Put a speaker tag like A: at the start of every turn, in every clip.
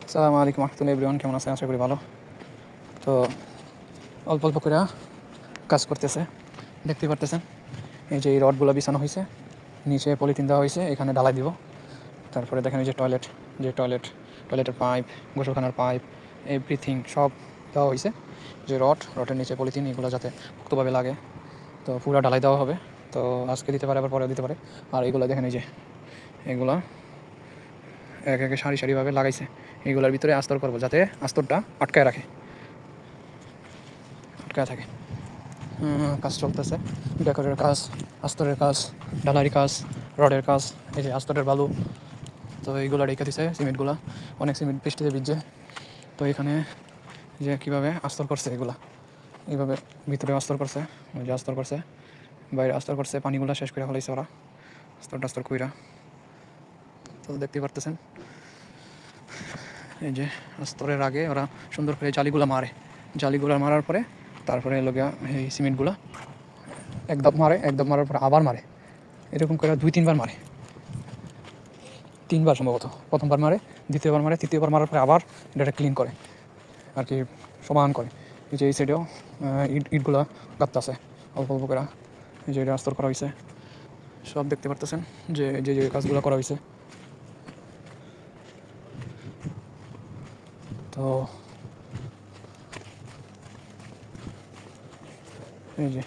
A: আসসালামু আলাইকুম রহমতুল্লাহ এভরিওয়ান, কেমন আছেন? আশা করি ভালো। তো অল্প অল্প করে কাজ করতেছে, দেখতে পারতেছেন। এই যে এই রডগুলো বিছানো হয়েছে, নিচে পলিথিন দেওয়া হয়েছে, এখানে ঢালাই দিব। তারপরে দেখেন এই যে টয়লেটের পাইপ, গোসলখানার পাইপ, এভরিথিং সব দেওয়া হয়েছে। যে রডের নিচে পলিথিন, এগুলো যাতে শক্তভাবে লাগে, তো পুরো ঢালাই দেওয়া হবে। তো আজকে দিতে পারে, আবার পরেও দিতে পারে। আর এগুলো দেখেন, এই যে এগুলা এক একে সারি সারিভাবে লাগাইছে। এইগুলোর ভিতরে আস্তর করবো, যাতে আস্তরটা আটকায় থাকে। কাজ চলতেছে, ডেকোরের কাজ, আস্তরের কাজ, ঢালাইয়ের কাজ, রডের কাজ, এই যে আস্তরের বালু। তো এইগুলো রেখে দিছে সিমেন্টগুলো, অনেক সিমেন্ট বৃষ্টিতে ভিজছে। তো এখানে যে কীভাবে আস্তর করছে, এগুলা এইভাবে ভিতরে আস্তর করছে, ওই যে আস্তর করছে, বাইরে আস্তর করছে, পানিগুলো শেষ করে ফেলাইছে ওরা আস্তর টাস্তর কইরা। তো দেখতে পারতেছেন, এই যে আস্তরের আগে ওরা সুন্দর করে জালিগুলো মারার পরে তারপরে লগিয়া এই সিমেন্টগুলো একদম মারার পরে আবার মারে। এরকম করে 2-3 বার মারে, 3 বার সম্ভবত। প্রথমবার মারে, দ্বিতীয়বার মারে, তৃতীয়বার মারার পরে আবার এটা ক্লিন করে আর কি, সমান করে। এই যে এই সাইডেও ইটগুলো গাঁথতে আছে অল্প অল্প করে। এই যে এটা আস্তর করা হয়েছে, সব দেখতে পারতেছেন যে যে যে কাজগুলো করা হয়েছে। তো এই যে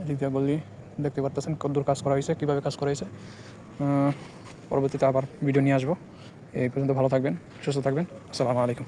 A: এদিক দিয়ে বললি দেখতে পারতেছেন কতদূর কাজ করা হয়েছে, কীভাবে কাজ করা হয়েছে। পরবর্তীতে আবার ভিডিও নিয়ে আসবো। এই পর্যন্ত ভালো থাকবেন, সুস্থ থাকবেন। আসসালামু আলাইকুম।